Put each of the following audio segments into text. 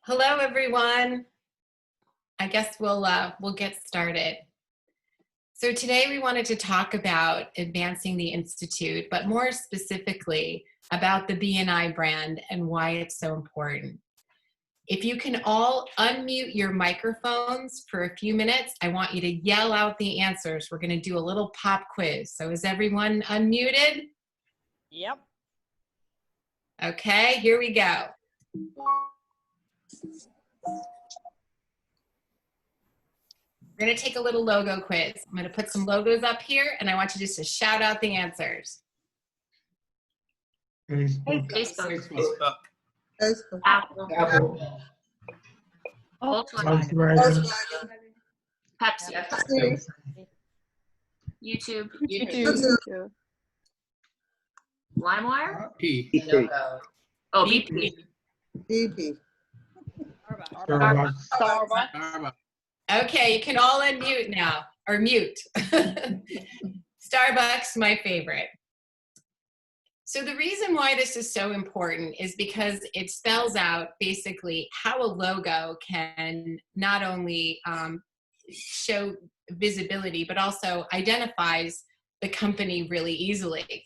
Hello, everyone. I guess we'll get started. So today we wanted to talk about advancing the Institute, but more specifically about the BNI brand and why it's so important. If you can all unmute your microphones for a few minutes, I want you to yell out the answers. We're going to do a little pop quiz. So is everyone unmuted? Yep. Okay, here we go. We're going to take a little logo quiz. I'm going to put some logos up here, and I want you just to shout out the answers. Facebook. Apple. Volkswagen. Pepsi. YouTube. LimeWire. Oh, BP. Starbucks. Okay, you can all unmute now, or mute. Starbucks, my favorite. So the reason why this is so important is because it spells out basically how a logo can not only show visibility, but also identifies the company really easily.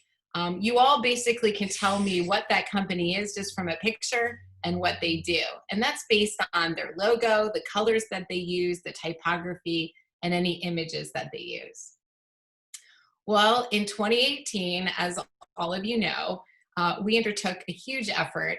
You all basically can tell me what that company is just from a picture and what they do. And that's based on their logo, the colors that they use, the typography, and any images that they use. Well, in 2018, as all of you know, we undertook a huge effort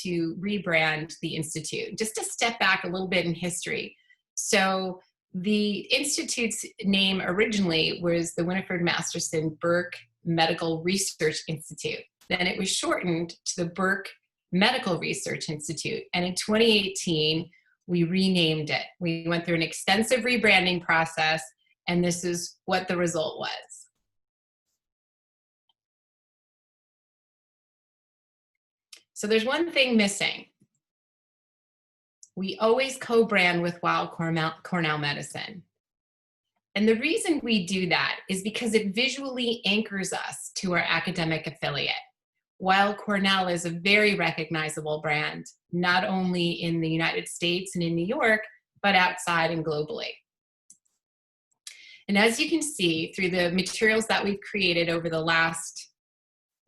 to rebrand the Institute. Just to step back a little bit in history. So the Institute's name originally was the Winifred Masterson Burke Medical Research Institute. Then it was shortened to the Burke Medical Research Institute. And in 2018, we renamed it. We went through an extensive rebranding process, and this is what the result was. So there's one thing missing. We always co-brand with Weill Cornell Medicine. And the reason we do that is because it visually anchors us to our academic affiliate. Weill Cornell is a very recognizable brand, not only in the United States and in New York, but outside and globally. And as you can see through the materials that we've created over the last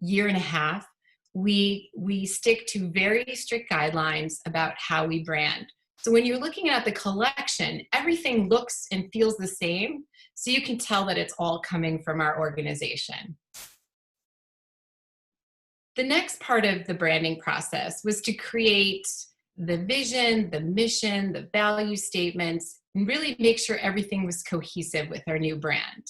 year and a half, we stick to very strict guidelines about how we brand. So when you're looking at the collection, everything looks and feels the same, so you can tell that it's all coming from our organization. The next part of the branding process was to create the vision, the mission, the value statements, and really make sure everything was cohesive with our new brand.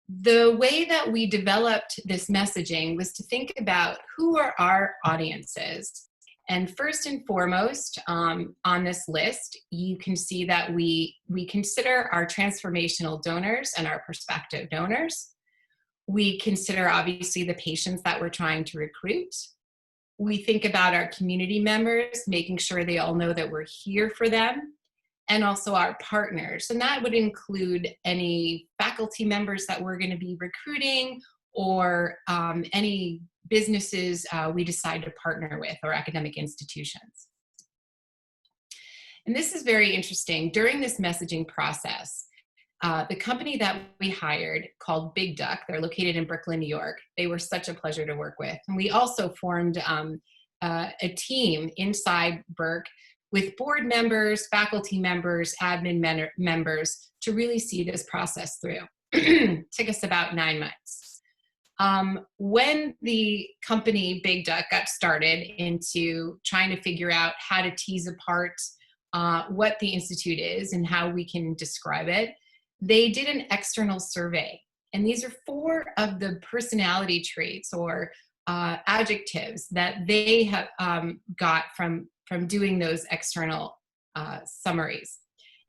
The way that we developed this messaging was to think about who are our audiences. And first and foremost, on this list, you can see that we consider our transformational donors and our prospective donors. We consider, obviously, the patients that we're trying to recruit. We think about our community members, making sure they all know that we're here for them, and also our partners. And that would include any faculty members that we're going to be recruiting, or any businesses we decide to partner with, or academic institutions. And this is very interesting. During this messaging process, the company that we hired, called Big Duck, they're located in Brooklyn, New York. They were such a pleasure to work with. And we also formed a team inside Burke with board members, faculty members, admin members to really see this process through. Took us about 9 months. When the company Big Duck got started into trying to figure out how to tease apart what the Institute is and how we can describe it, they did an external survey. And these are 4 of the personality traits or adjectives that they have got from doing those external summaries.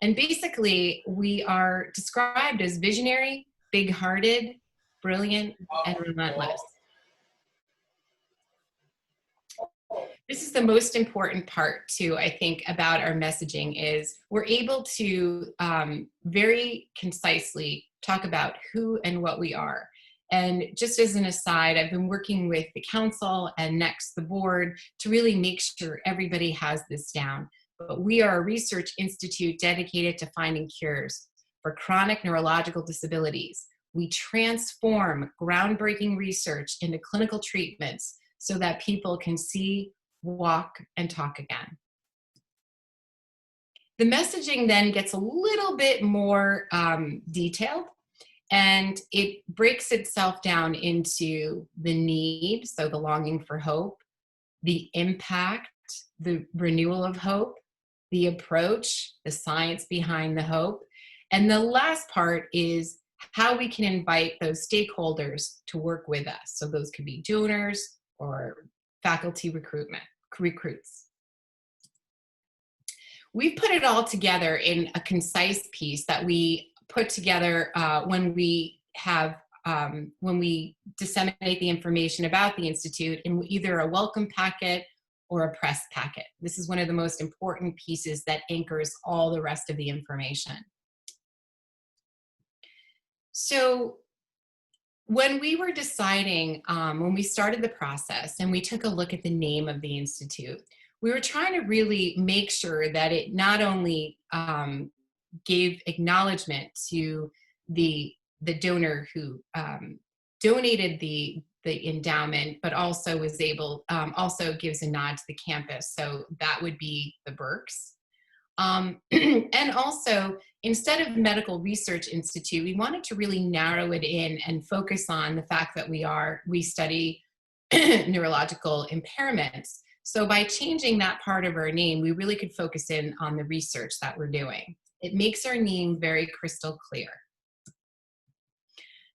And basically, we are described as visionary, big-hearted, brilliant, and relentless. This is the most important part, too, I think, about our messaging is we're able to very concisely talk about who and what we are. And just as an aside, I've been working with the council and next the board to really make sure everybody has this down. But we are a research institute dedicated to finding cures for chronic neurological disabilities. We transform groundbreaking research into clinical treatments so that people can see, walk, and talk again. The messaging then gets a little bit more detailed, and it breaks itself down into the need, so the longing for hope, the impact, the renewal of hope, the approach, the science behind the hope, and the last part is how we can invite those stakeholders to work with us. So those could be donors or faculty recruits. We've put it all together in a concise piece that we put together when we disseminate the information about the Institute in either a welcome packet or a press packet. This is one of the most important pieces that anchors all the rest of the information. So when we were deciding, when we started the process and we took a look at the name of the Institute, we were trying to really make sure that it not only gave acknowledgement to the donor who donated the endowment, but also was able, also gives a nod to the campus. So that would be the Burkes. And also, instead of Medical Research Institute, we wanted to really narrow it in and focus on the fact that we study neurological impairments. So by changing that part of our name, we really could focus in on the research that we're doing. It makes our name very crystal clear.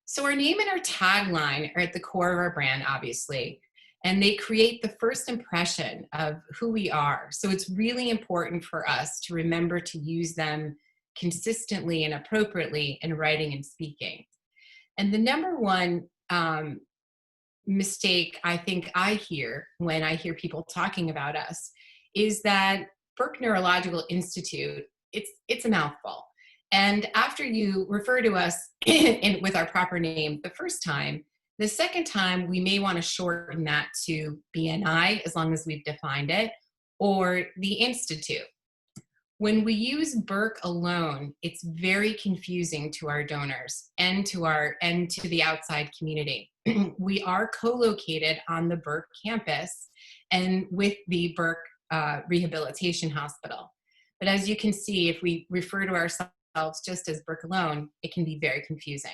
So our name and our tagline are at the core of our brand, obviously, and they create the first impression of who we are. So it's really important for us to remember to use them consistently and appropriately in writing and speaking. And the number one mistake I think I hear when I hear people talking about us is that Burke Neurological Institute, it's a mouthful. And after you refer to us with our proper name the first time, the second time we may want to shorten that to BNI, as long as we've defined it, or the Institute. When we use Burke alone, it's very confusing to our donors and to the outside community. We are co-located on the Burke campus and with the Burke Rehabilitation Hospital. But as you can see, if we refer to ourselves just as Burke alone, it can be very confusing.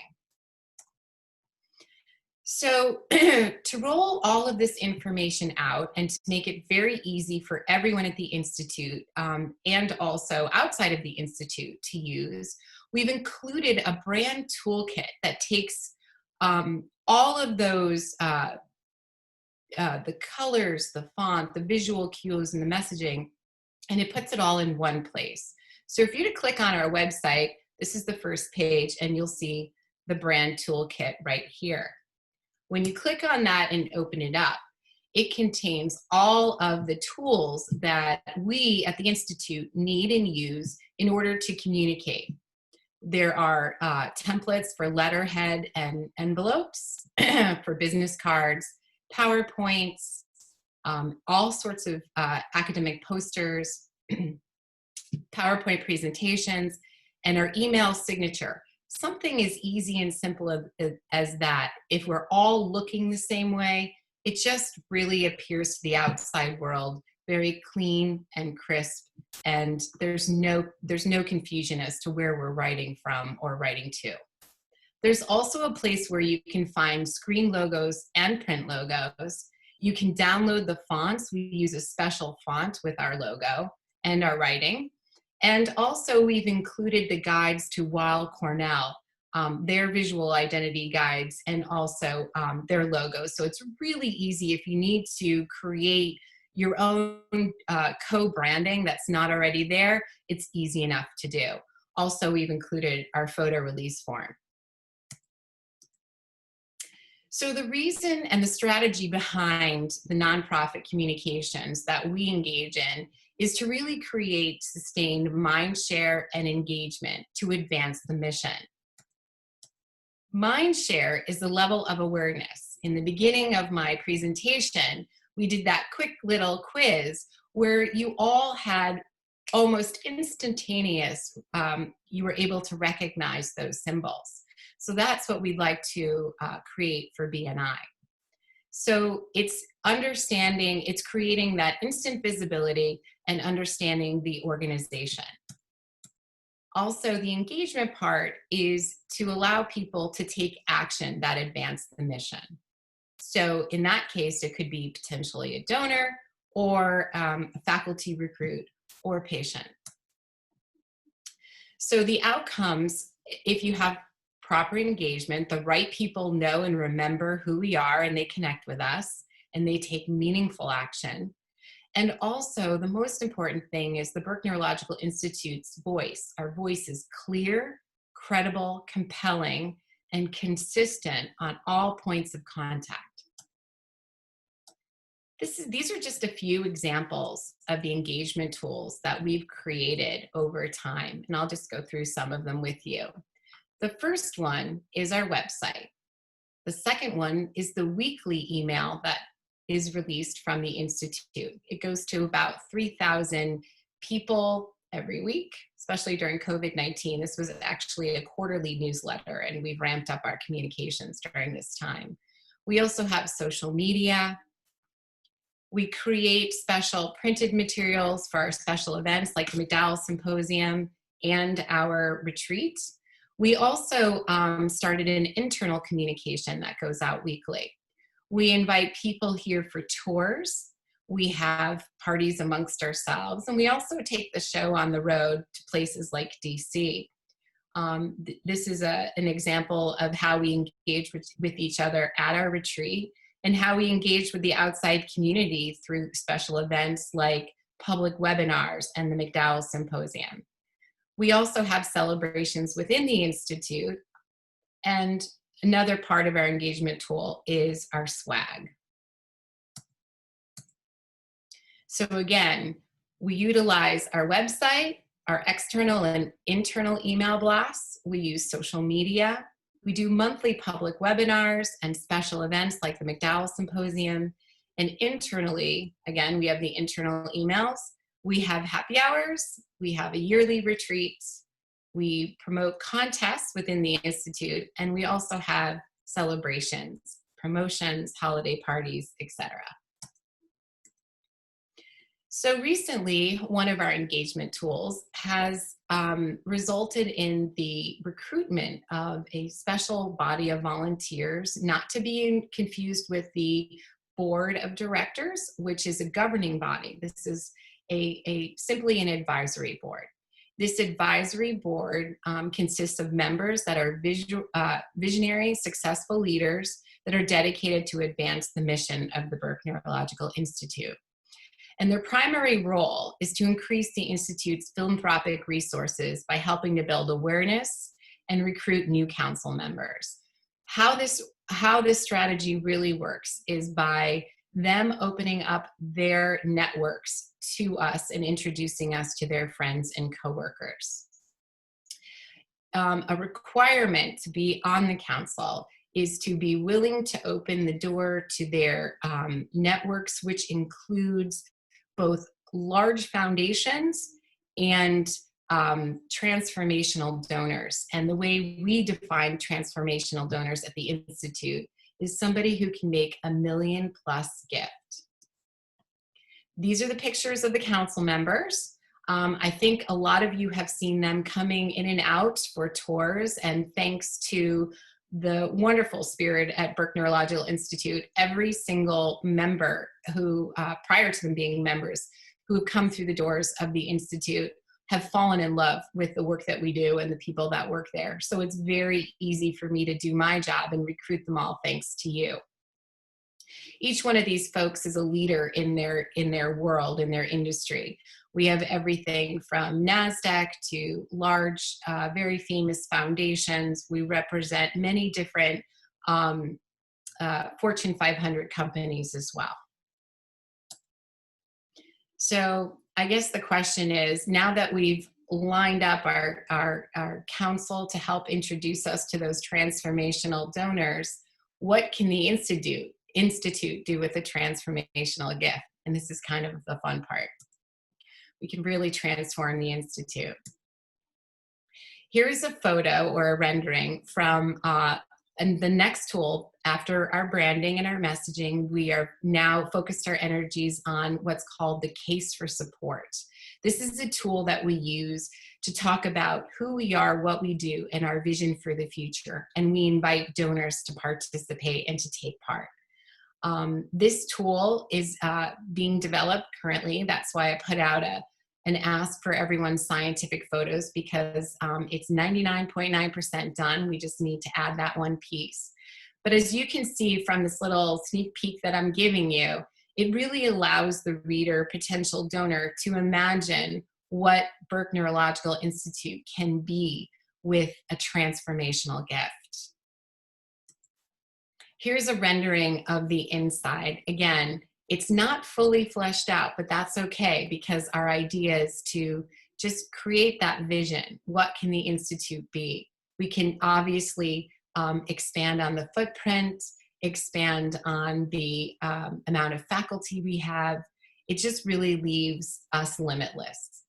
So to roll all of this information out and to make it very easy for everyone at the Institute and also outside of the Institute to use, we've included a brand toolkit that takes all of those, the colors, the font, the visual cues, and the messaging, and it puts it all in one place. So if you were to click on our website, this is the first page, and you'll see the brand toolkit right here. When you click on that and open it up, it contains all of the tools that we at the Institute need and use in order to communicate. There are templates for letterhead and envelopes, for business cards, PowerPoints, all sorts of academic posters, PowerPoint presentations, and our email signature. Something as easy and simple as that, if we're all looking the same way, it just really appears to the outside world very clean and crisp, and there's no confusion as to where we're writing from or writing to. There's also a place where you can find screen logos and print logos. You can download the fonts. We use a special font with our logo and our writing. And also we've included the guides to Weill Cornell, their visual identity guides, and also their logos. So it's really easy if you need to create your own co-branding that's not already there, it's easy enough to do. Also, we've included our photo release form. So the reason and the strategy behind the nonprofit communications that we engage in is to really create sustained mind share and engagement to advance the mission. Mind share is the level of awareness. In the beginning of my presentation, we did that quick little quiz where you all had almost instantaneous, you were able to recognize those symbols. So that's what we'd like to create for BNI. So it's understanding, it's creating that instant visibility and understanding the organization. Also, the engagement part is to allow people to take action that advance the mission. So in that case, it could be potentially a donor or a faculty recruit or patient. So the outcomes, if you have proper engagement, the right people know and remember who we are and they connect with us and they take meaningful action. And also the most important thing is the Burke Neurological Institute's voice. Our voice is clear, credible, compelling, and consistent on all points of contact. These are just a few examples of the engagement tools that we've created over time, and I'll just go through some of them with you. The first one is our website. The second one is the weekly email that is released from the Institute. It goes to about 3,000 people every week, especially during COVID-19. This was actually a quarterly newsletter, and we've ramped up our communications during this time. We also have social media. We create special printed materials for our special events like the McDowell Symposium and our retreat. We also started an internal communication that goes out weekly. We invite people here for tours. We have parties amongst ourselves, and we also take the show on the road to places like DC. This is an example of how we engage with each other at our retreat and how we engage with the outside community through special events like public webinars and the McDowell Symposium. We also have celebrations within the Institute, and another part of our engagement tool is our swag. So again, we utilize our website, our external and internal email blasts. We use social media. We do monthly public webinars and special events like the McDowell Symposium. And internally, again, we have the internal emails. We have happy hours. We have a yearly retreat. We promote contests within the Institute, and we also have celebrations, promotions, holiday parties, etc. So recently, one of our engagement tools has resulted in the recruitment of a special body of volunteers, not to be confused with the board of directors, which is a governing body. This is simply an advisory board. This advisory board consists of members that are visionary, successful leaders that are dedicated to advance the mission of the Burke Neurological Institute. And their primary role is to increase the Institute's philanthropic resources by helping to build awareness and recruit new council members. How this strategy really works is by them opening up their networks to us and introducing us to their friends and coworkers. A requirement to be on the council is to be willing to open the door to their networks, which includes both large foundations and transformational donors. And the way we define transformational donors at the Institute is somebody who can make a $1 million+ gift. These are the pictures of the council members. I think a lot of you have seen them coming in and out for tours, and thanks to the wonderful spirit at Burke Neurological Institute, every single member who, prior to them being members, who have come through the doors of the Institute have fallen in love with the work that we do and the people that work there. So it's very easy for me to do my job and recruit them all thanks to you. Each one of these folks is a leader in their world, in their industry. We have everything from NASDAQ to large, very famous foundations. We represent many different Fortune 500 companies as well. So I guess the question is, now that we've lined up our council to help introduce us to those transformational donors. What can the Institute do with a transformational gift? And this is kind of the fun part. We can really transform the Institute. Here's a photo or a rendering from and the next tool. After our branding and our messaging, we are now focused our energies on what's called the case for support. This is a tool that we use to talk about who we are, what we do, and our vision for the future. And we invite donors to participate and to take part. This tool is being developed currently. That's why I put out an ask for everyone's scientific photos, because it's 99.9% done. We just need to add that one piece. But as you can see from this little sneak peek that I'm giving you, it really allows the reader, potential donor, to imagine what Burke Neurological Institute can be with a transformational gift. Here's a rendering of the inside. Again, it's not fully fleshed out, but that's okay, because our idea is to just create that vision. What can the Institute be? We can obviously expand on the footprint, expand on the amount of faculty we have. It just really leaves us limitless.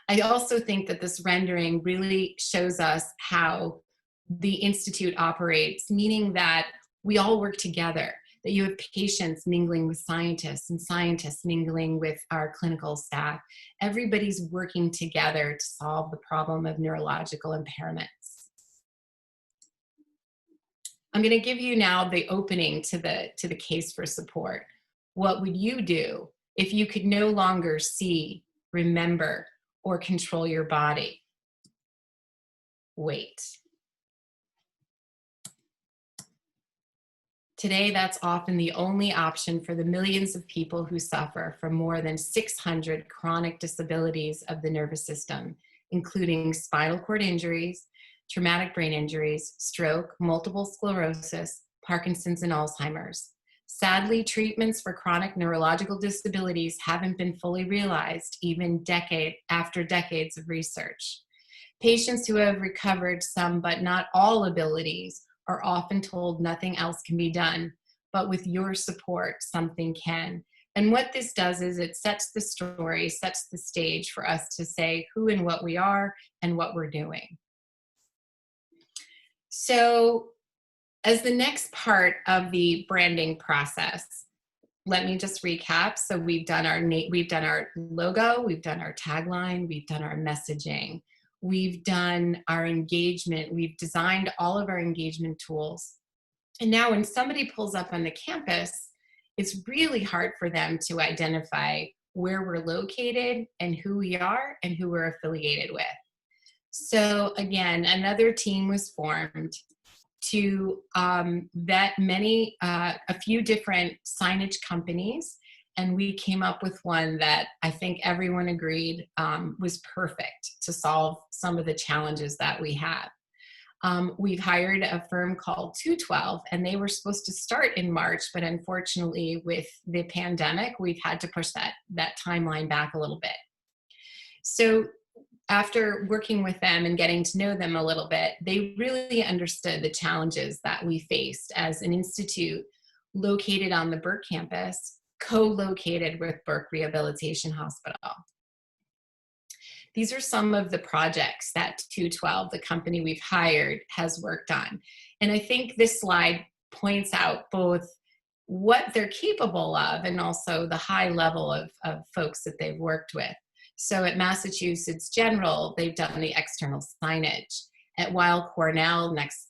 I also think that this rendering really shows us how the Institute operates, meaning that we all work together, that you have patients mingling with scientists and scientists mingling with our clinical staff. Everybody's working together to solve the problem of neurological impairments. I'm going to give you now the opening to the case for support. What would you do if you could no longer see, remember, or control your body? Wait. Today, that's often the only option for the millions of people who suffer from more than 600 chronic disabilities of the nervous system, including spinal cord injuries, traumatic brain injuries, stroke, multiple sclerosis, Parkinson's, and Alzheimer's. Sadly, treatments for chronic neurological disabilities haven't been fully realized, even after decades of research. Patients who have recovered some but not all abilities are often told nothing else can be done, but with your support, something can. And what this does is it sets the story, sets the stage for us to say who and what we are and what we're doing. So as the next part of the branding process, let me just recap. So we've done our logo, we've done our tagline, we've done our messaging, we've done our engagement, we've designed all of our engagement tools. And now when somebody pulls up on the campus, it's really hard for them to identify where we're located and who we are and who we're affiliated with. So again, another team was formed to vet a few different signage companies, and we came up with one that I think everyone agreed was perfect to solve some of the challenges that we have. We've hired a firm called 212, and they were supposed to start in March, but unfortunately with the pandemic, we've had to push that timeline back a little bit. So after working with them and getting to know them a little bit, they really understood the challenges that we faced as an institute located on the Burke campus, co-located with Burke Rehabilitation Hospital. These are some of the projects that 212, the company we've hired, has worked on. And I think this slide points out both what they're capable of and also the high level of folks that they've worked with. So at Massachusetts General, they've done the external signage. At Weill Cornell, next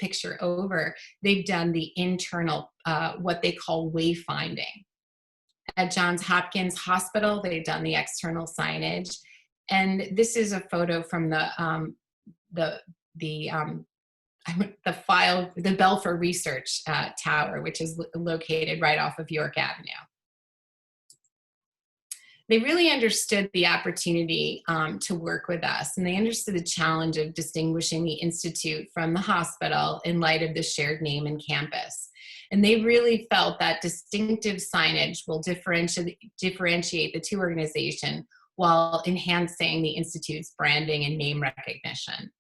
picture over, they've done the internal, what they call wayfinding. At Johns Hopkins Hospital, they've done the external signage. And this is a photo from the Belfer Research Tower, which is located right off of York Avenue. They really understood the opportunity to work with us, and they understood the challenge of distinguishing the Institute from the hospital in light of the shared name and campus. And they really felt that distinctive signage will differentiate the two organizations while enhancing the Institute's branding and name recognition.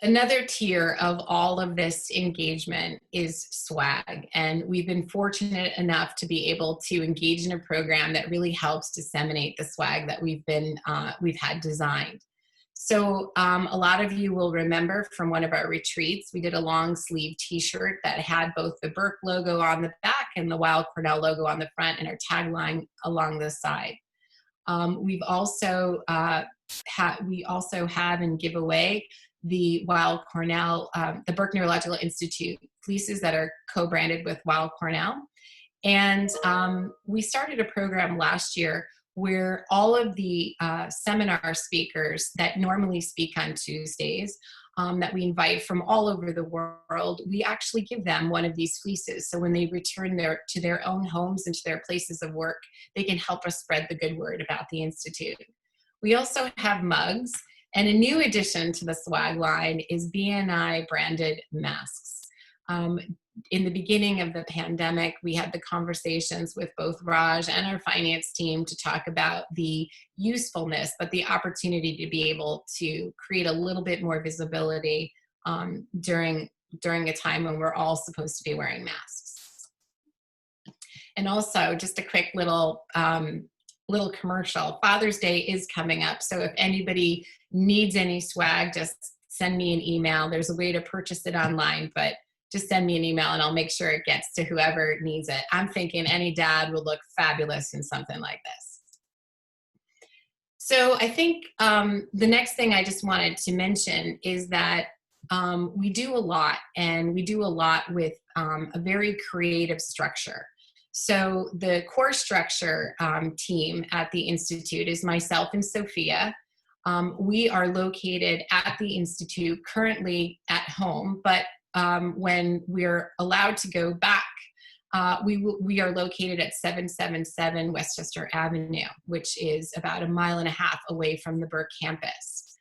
Another tier of all of this engagement is swag, and we've been fortunate enough to be able to engage in a program that really helps disseminate the swag that we've had designed. So a lot of you will remember from one of our retreats, we did a long sleeve t-shirt that had both the Burke logo on the back and the Weill Cornell logo on the front and our tagline along the side. We also have and give away the Weill Cornell, the Burke Neurological Institute fleeces that are co-branded with Weill Cornell. And we started a program last year where all of the seminar speakers that normally speak on Tuesdays, that we invite from all over the world, we actually give them one of these fleeces. So when they return to their own homes and to their places of work, they can help us spread the good word about the Institute. We also have mugs. And a new addition to the swag line is BNI branded masks. In the beginning of the pandemic, we had the conversations with both Raj and our finance team to talk about the usefulness, but the opportunity to be able to create a little bit more visibility during a time when we're all supposed to be wearing masks. And also, just a quick little commercial. Father's Day is coming up, so if anybody needs any swag, just send me an email. There's a way to purchase it online, but just send me an email and I'll make sure it gets to whoever needs it. I'm thinking any dad would look fabulous in something like this. So I think the next thing I just wanted to mention is that we do a lot, and we do a lot with a very creative structure. So the core structure team at the Institute is myself and Sophia. We are located at the Institute, currently at home, but when we're allowed to go back, we are located at 777 Westchester Avenue, which is about 1.5 miles away from the Burke campus.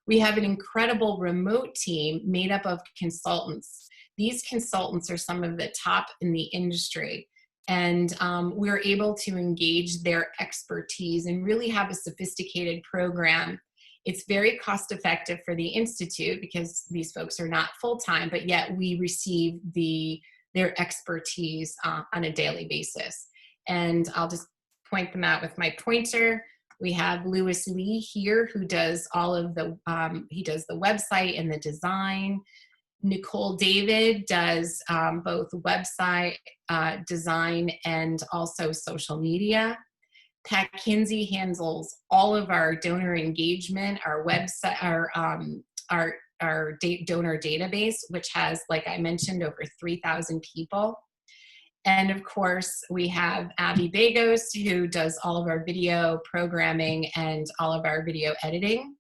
We have an incredible remote team made up of consultants. These consultants are some of the top in the industry. And we're able to engage their expertise and really have a sophisticated program. It's very cost effective for the Institute because these folks are not full-time, but yet we receive their expertise on a daily basis. And I'll just point them out with my pointer. We have Lewis Lee here, who does all of he does the website and the design. Nicole David does both website design and also social media. Pat Kinsey handles all of our donor engagement, our website, our donor database, which has, like I mentioned, over 3,000 people. And of course, we have Abby Bagos, who does all of our video programming and all of our video editing.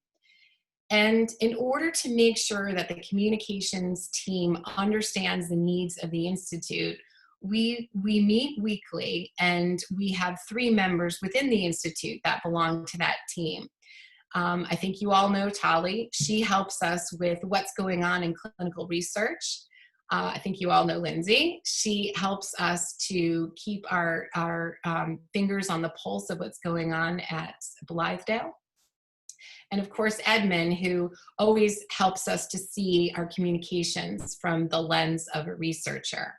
And in order to make sure that the communications team understands the needs of the Institute, we meet weekly, and we have 3 members within the Institute that belong to that team. I think you all know Tali. She helps us with what's going on in clinical research. I think you all know Lindsay. She helps us to keep our fingers on the pulse of what's going on at Blythedale. And of course, Edmund, who always helps us to see our communications from the lens of a researcher.